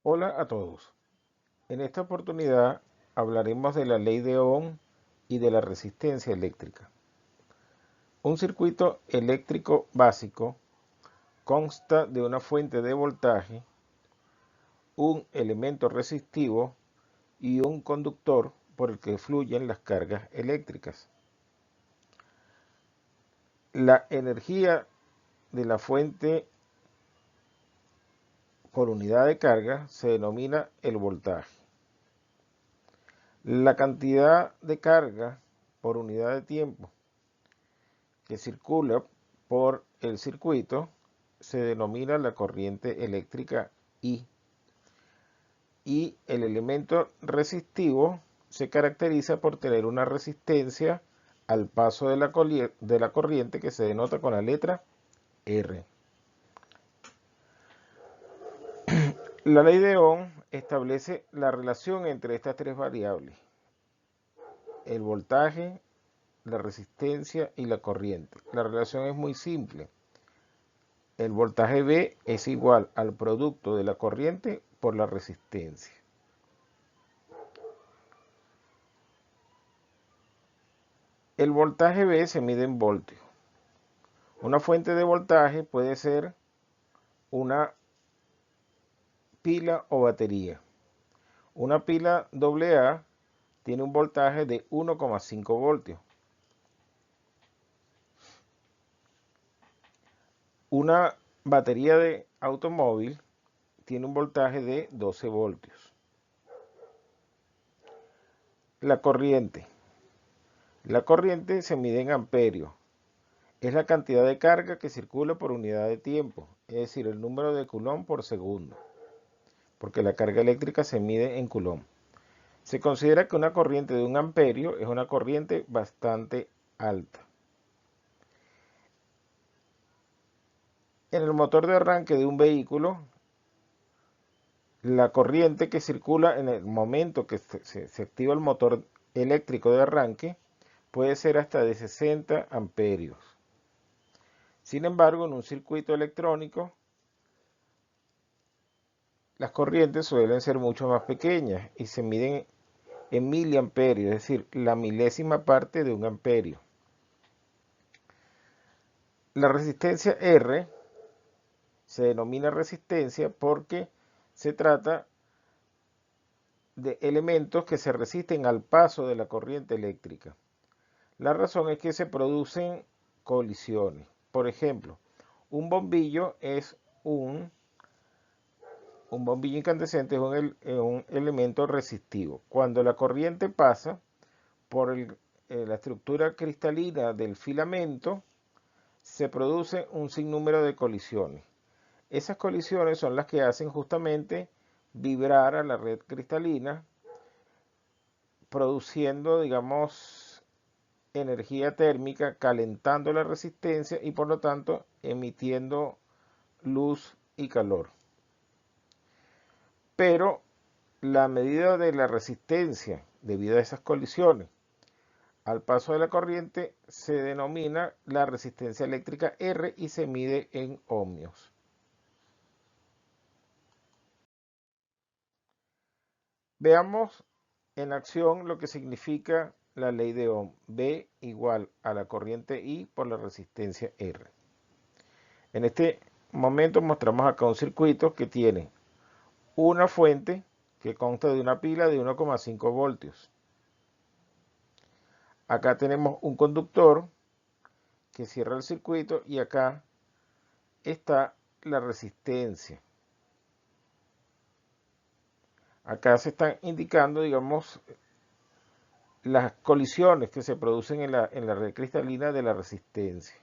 Hola a todos. En esta oportunidad hablaremos de la ley de Ohm y de la resistencia eléctrica. Un circuito eléctrico básico consta de una fuente de voltaje, un elemento resistivo y un conductor por el que fluyen las cargas eléctricas. La energía de la fuente por unidad de carga se denomina el voltaje. La cantidad de carga por unidad de tiempo que circula por el circuito se denomina la corriente eléctrica I. Y el elemento resistivo se caracteriza por tener una resistencia al paso de la corriente que se denota con la letra R. La ley de Ohm establece la relación entre estas tres variables: el voltaje, la resistencia y la corriente. La relación es muy simple. El voltaje V es igual al producto de la corriente por la resistencia. El voltaje V se mide en voltios. Una fuente de voltaje puede ser una pila o batería. Una pila AA tiene un voltaje de 1,5 voltios. Una batería de automóvil tiene un voltaje de 12 voltios. La corriente. La corriente se mide en amperios. Es la cantidad de carga que circula por unidad de tiempo, es decir, el número de coulomb por segundo, porque la carga eléctrica se mide en coulomb. Se considera que una corriente de 1 amperio es una corriente bastante alta. En el motor de arranque de un vehículo, la corriente que circula en el momento que se activa el motor eléctrico de arranque puede ser hasta de 60 amperios. Sin embargo, en un circuito electrónico, las corrientes suelen ser mucho más pequeñas y se miden en miliamperios, es decir, la milésima parte de 1 amperio. La resistencia R se denomina resistencia porque se trata de elementos que se resisten al paso de la corriente eléctrica. La razón es que se producen colisiones. Por ejemplo, un bombillo es un bombillo incandescente, es un elemento resistivo. Cuando la corriente pasa por la estructura cristalina del filamento, se produce un sinnúmero de colisiones. Esas colisiones son las que hacen justamente vibrar a la red cristalina, produciendo, digamos, energía térmica, calentando la resistencia y por lo tanto emitiendo luz y calor. Pero la medida de la resistencia debido a esas colisiones al paso de la corriente se denomina la resistencia eléctrica R y se mide en ohmios. Veamos en acción lo que significa la ley de Ohm. V igual a la corriente I por la resistencia R. En este momento mostramos acá un circuito que tiene una fuente que consta de una pila de 1,5 voltios. Acá tenemos un conductor que cierra el circuito y acá está la resistencia. Acá se están indicando, digamos, las colisiones que se producen en la red cristalina de la resistencia.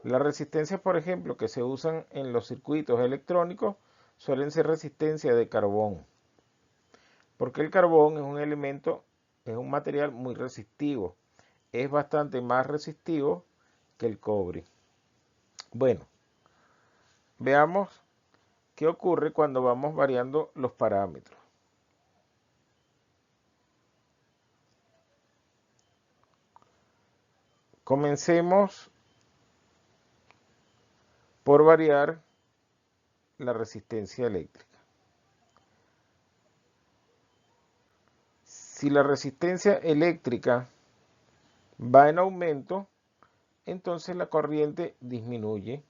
Las resistencias, por ejemplo, que se usan en los circuitos electrónicos suelen ser resistencia de carbón, porque el carbón es un elemento, es un material muy resistivo, es bastante más resistivo que el cobre. Bueno, veamos qué ocurre cuando vamos variando los parámetros. Comencemos por variar la resistencia eléctrica. Si la resistencia eléctrica va en aumento, entonces la corriente disminuye.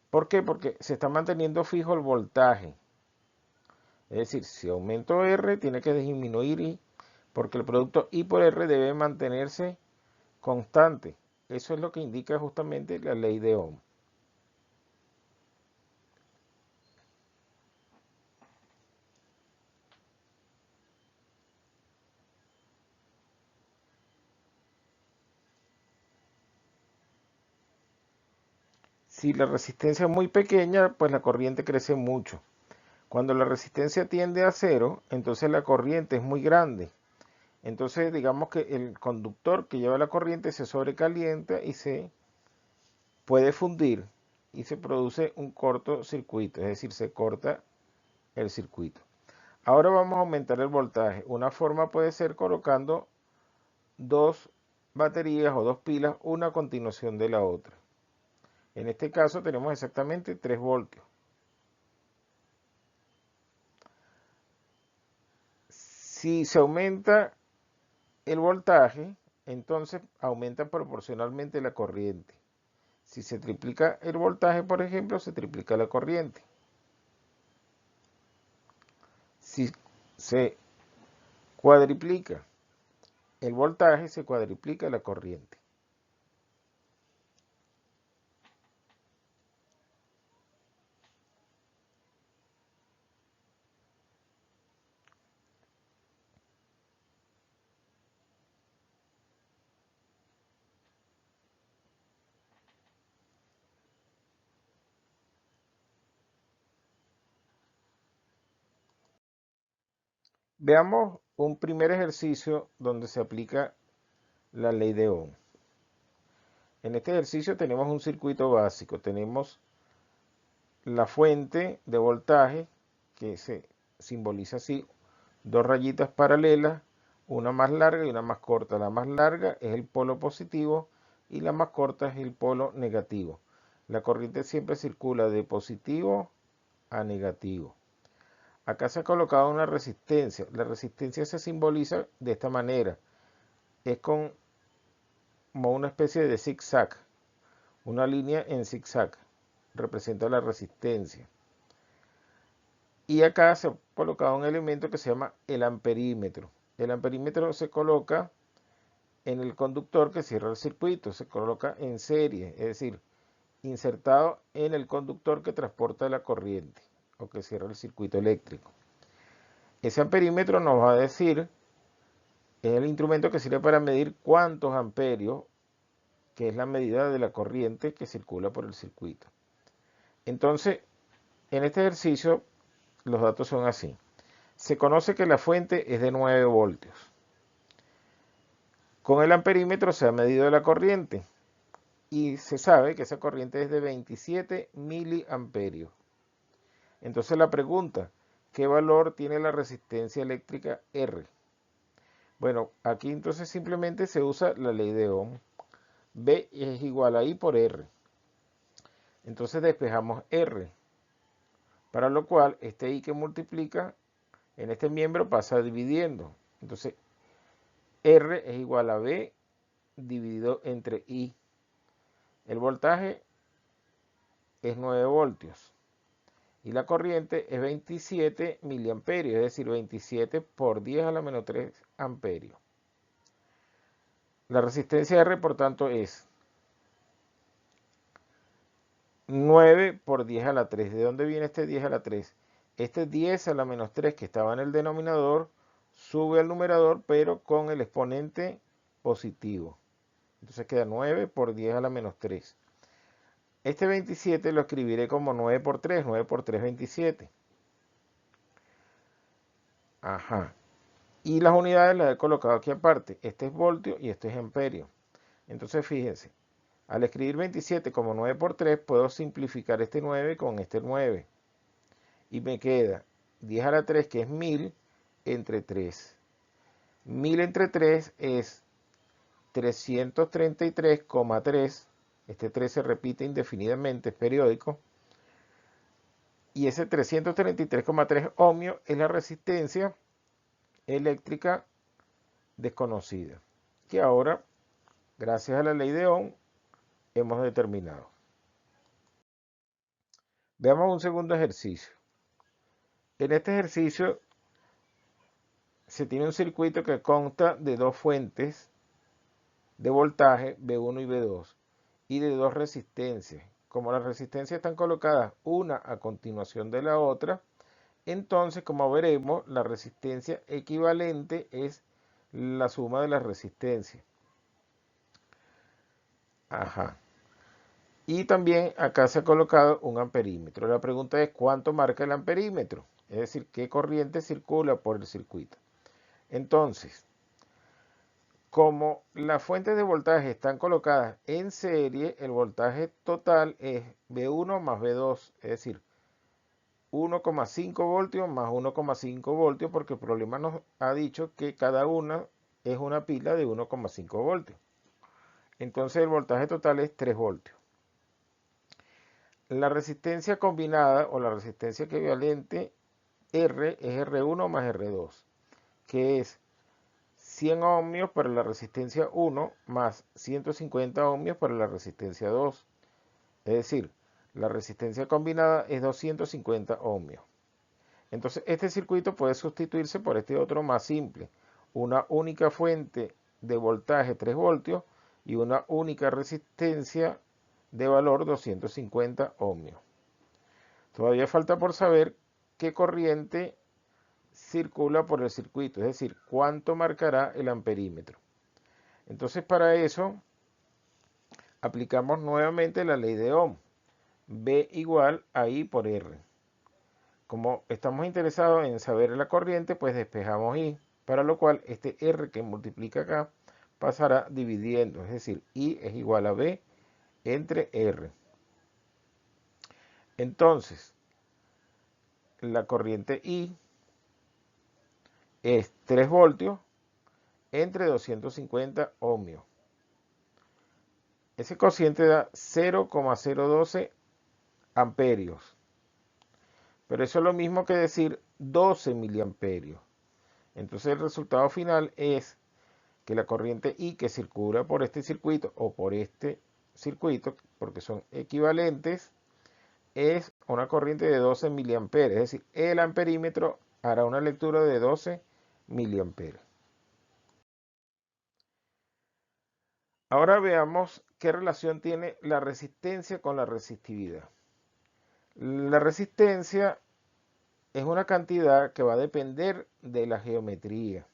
¿Por qué? Porque se está manteniendo fijo el voltaje. Es decir, si aumento R, tiene que disminuir I, porque el producto I por R debe mantenerse constante. Eso es lo que indica justamente la ley de Ohm. Si la resistencia es muy pequeña, pues la corriente crece mucho. Cuando la resistencia tiende a cero, entonces la corriente es muy grande. Entonces digamos que el conductor que lleva la corriente se sobrecalienta y se puede fundir y se produce un cortocircuito, es decir, se corta el circuito. Ahora vamos a aumentar el voltaje. Una forma puede ser colocando dos baterías o dos pilas, una a continuación de la otra. En este caso tenemos exactamente 3 voltios. Si se aumenta el voltaje, entonces aumenta proporcionalmente la corriente. Si se triplica el voltaje, por ejemplo, se triplica la corriente. Si se cuadriplica el voltaje, se cuadriplica la corriente. Veamos un primer ejercicio donde se aplica la ley de Ohm. En este ejercicio tenemos un circuito básico. Tenemos la fuente de voltaje, que se simboliza así, dos rayitas paralelas, una más larga y una más corta. La más larga es el polo positivo y la más corta es el polo negativo. La corriente siempre circula de positivo a negativo. Acá se ha colocado una resistencia. La resistencia se simboliza de esta manera. Es como una especie de zigzag. Una línea en zigzag. Representa la resistencia. Y acá se ha colocado un elemento que se llama el amperímetro. El amperímetro se coloca en el conductor que cierra el circuito. Se coloca en serie, es decir, insertado en el conductor que transporta la corriente o que cierra el circuito eléctrico. Ese amperímetro nos va a decir, es el instrumento que sirve para medir cuántos amperios, que es la medida de la corriente que circula por el circuito. Entonces, en este ejercicio, los datos son así. Se conoce que la fuente es de 9 voltios. Con el amperímetro se ha medido la corriente y se sabe que esa corriente es de 27 miliamperios. Entonces la pregunta, ¿qué valor tiene la resistencia eléctrica R? Bueno, aquí entonces simplemente se usa la ley de Ohm. B es igual a I por R. Entonces despejamos R, para lo cual este I que multiplica en este miembro pasa dividiendo. Entonces R es igual a B dividido entre I. El voltaje es 9 voltios y la corriente es 27 miliamperios, es decir, 27 por 10 a la menos 3 amperios. La resistencia R, por tanto, es 9 por 10 a la 3. ¿De dónde viene este 10 a la 3? Este 10 a la menos 3 que estaba en el denominador sube al numerador, pero con el exponente positivo. Entonces queda 9 por 10 a la menos 3. Este 27 lo escribiré como 9 por 3, 9 por 3, 27. Ajá. Y las unidades las he colocado aquí aparte. Este es voltio y este es amperio. Entonces fíjense, al escribir 27 como 9 por 3, puedo simplificar este 9 con este 9. Y me queda 10 a la 3, que es 1000, entre 3. 1000 entre 3 es 333,3. Este 3 se repite indefinidamente, es periódico. Y ese 333,3 ohmios es la resistencia eléctrica desconocida, que ahora, gracias a la ley de Ohm, hemos determinado. Veamos un segundo ejercicio. En este ejercicio se tiene un circuito que consta de dos fuentes de voltaje, V1 y V2, y de dos resistencias. Como las resistencias están colocadas una a continuación de la otra, entonces, como veremos, la resistencia equivalente es la suma de las resistencias. Ajá. Y también acá se ha colocado un amperímetro. La pregunta es, ¿cuánto marca el amperímetro? Es decir, ¿qué corriente circula por el circuito? Entonces, como las fuentes de voltaje están colocadas en serie, el voltaje total es V1 más V2, es decir, 1,5 voltios más 1,5 voltios, porque el problema nos ha dicho que cada una es una pila de 1,5 voltios. Entonces el voltaje total es 3 voltios. La resistencia combinada o la resistencia equivalente R es R1 más R2, que es 100 ohmios para la resistencia 1 más 150 ohmios para la resistencia 2. Es decir, la resistencia combinada es 250 ohmios. Entonces, este circuito puede sustituirse por este otro más simple. Una única fuente de voltaje 3 voltios y una única resistencia de valor 250 ohmios. Todavía falta por saber qué corriente circula por el circuito, es decir, cuánto marcará el amperímetro. Entonces, para eso aplicamos nuevamente la ley de Ohm, V igual a I por R. Como estamos interesados en saber la corriente, pues despejamos I, para lo cual este R que multiplica acá pasará dividiendo, es decir, I es igual a V entre R. Entonces, la corriente I es 3 voltios entre 250 ohmios. Ese cociente da 0,012 amperios. Pero eso es lo mismo que decir 12 miliamperios. Entonces el resultado final es que la corriente I que circula por este circuito o por este circuito, porque son equivalentes, es una corriente de 12 miliamperios. Es decir, el amperímetro hará una lectura de 12 miliamperios. Ahora veamos qué relación tiene la resistencia con la resistividad. La resistencia es una cantidad que va a depender de la geometría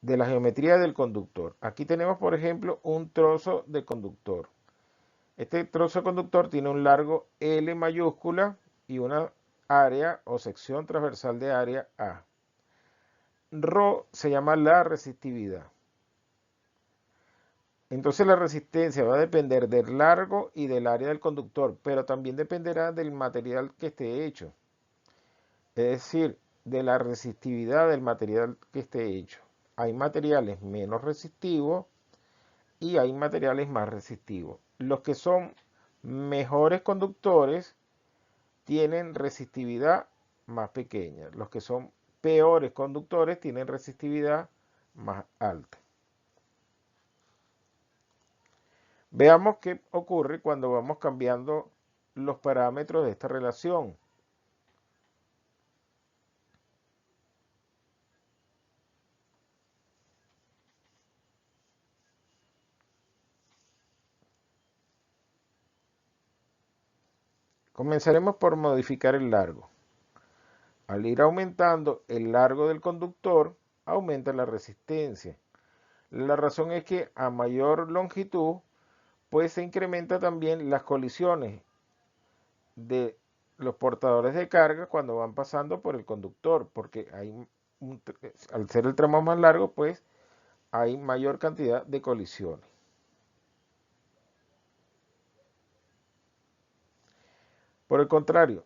del conductor. Aquí tenemos, por ejemplo, un trozo de conductor. Este trozo de conductor tiene un largo L mayúscula y una área o sección transversal de área A. Rho se llama la resistividad. Entonces la resistencia va a depender del largo y del área del conductor, pero también dependerá del material que esté hecho. Es decir, de la resistividad del material que esté hecho. Hay materiales menos resistivos y hay materiales más resistivos. Los que son mejores conductores tienen resistividad más pequeña. Los que son peores conductores tienen resistividad más alta. Veamos qué ocurre cuando vamos cambiando los parámetros de esta relación. Comenzaremos por modificar el largo. Al ir aumentando el largo del conductor, aumenta la resistencia. La razón es que a mayor longitud, pues se incrementa también las colisiones de los portadores de carga cuando van pasando por el conductor, porque al ser el tramo más largo, pues hay mayor cantidad de colisiones. Por el contrario,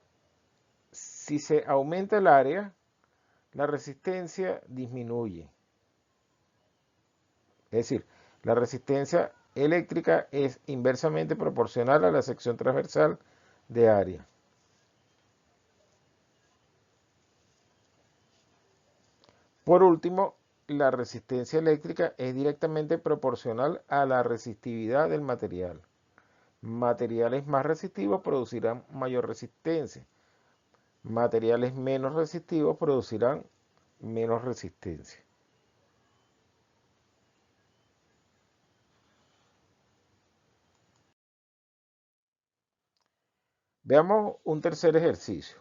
si se aumenta el área, la resistencia disminuye. Es decir, la resistencia eléctrica es inversamente proporcional a la sección transversal de área. Por último, la resistencia eléctrica es directamente proporcional a la resistividad del material. Materiales más resistivos producirán mayor resistencia. Materiales menos resistivos producirán menos resistencia. Veamos un tercer ejercicio.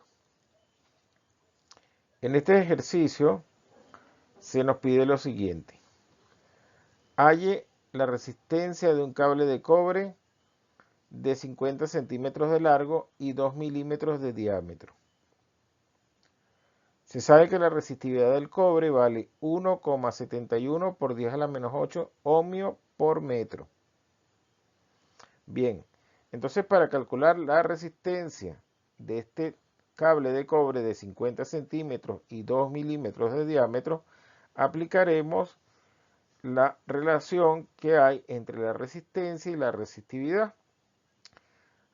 En este ejercicio se nos pide lo siguiente. Halle la resistencia de un cable de cobre de 50 centímetros de largo y 2 milímetros de diámetro. Se sabe que la resistividad del cobre vale 1,71 por 10 a la menos 8 ohmio por metro. Bien, entonces para calcular la resistencia de este cable de cobre de 50 centímetros y 2 milímetros de diámetro, aplicaremos la relación que hay entre la resistencia y la resistividad.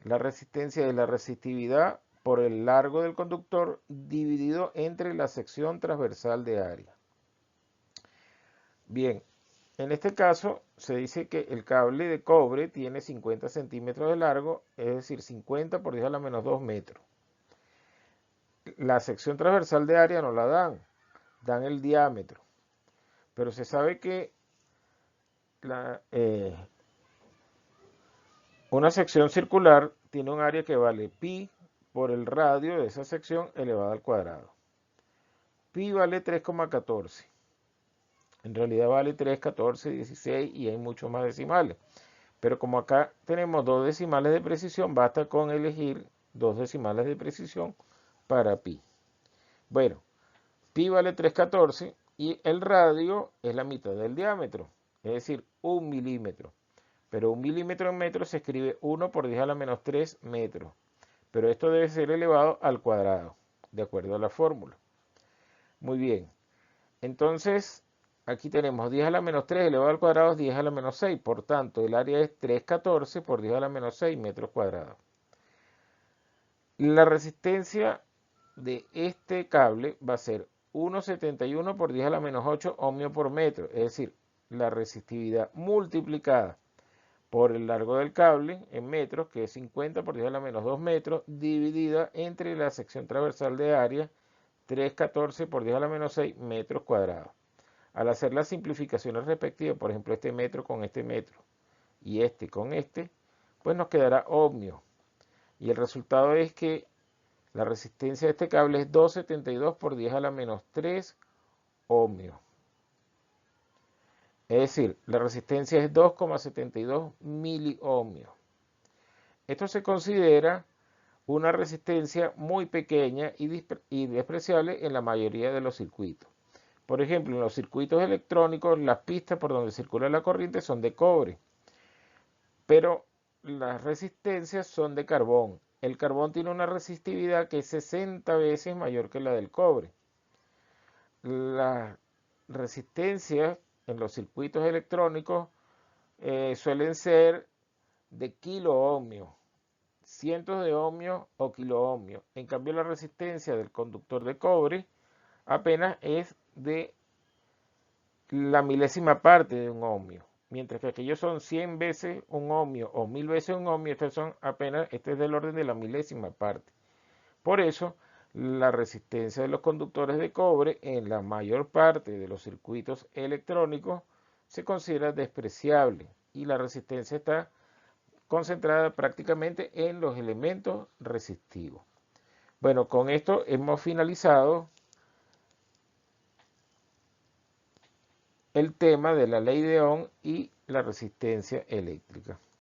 La resistencia es la resistividad por el largo del conductor dividido entre la sección transversal de área. Bien, en este caso se dice que el cable de cobre tiene 50 centímetros de largo, es decir, 50 por 10 a la menos 2 metros. La sección transversal de área no la dan el diámetro. Pero se sabe que una sección circular tiene un área que vale pi por el radio de esa sección elevado al cuadrado. Pi vale 3,14. En realidad vale 3, 14, 16 y hay muchos más decimales. Pero como acá tenemos dos decimales de precisión, basta con elegir dos decimales de precisión para pi. Bueno, pi vale 3,14 y el radio es la mitad del diámetro, es decir, 1 milímetro. Pero 1 milímetro en metros se escribe 1 por 10 a la menos 3 metros. Pero esto debe ser elevado al cuadrado, de acuerdo a la fórmula. Muy bien. Entonces, aquí tenemos 10 a la menos 3 elevado al cuadrado es 10 a la menos 6. Por tanto, el área es 3,14 por 10 a la menos 6 metros cuadrados. La resistencia de este cable va a ser 1,71 por 10 a la menos 8 ohmio por metro. Es decir, la resistividad multiplicada por el largo del cable en metros, que es 50 por 10 a la menos 2 metros, dividida entre la sección transversal de área, 3,14 por 10 a la menos 6 metros cuadrados. Al hacer las simplificaciones respectivas, por ejemplo, este metro con este metro y este con este, pues nos quedará ohmio. Y el resultado es que la resistencia de este cable es 2,72 por 10 a la menos 3 ohmio. Es decir, la resistencia es 2,72 miliohmios. Esto se considera una resistencia muy pequeña y despreciable en la mayoría de los circuitos. Por ejemplo, en los circuitos electrónicos, las pistas por donde circula la corriente son de cobre, pero las resistencias son de carbón. El carbón tiene una resistividad que es 60 veces mayor que la del cobre. Las resistencias en los circuitos electrónicos suelen ser de kiloohmios, cientos de ohmios o kiloohmios. En cambio, la resistencia del conductor de cobre apenas es de la milésima parte de un ohmio. Mientras que aquellos son 100 veces un ohmio o 1000 veces un ohmio, este es del orden de la milésima parte. Por eso, la resistencia de los conductores de cobre en la mayor parte de los circuitos electrónicos se considera despreciable y la resistencia está concentrada prácticamente en los elementos resistivos. Bueno, con esto hemos finalizado el tema de la ley de Ohm y la resistencia eléctrica.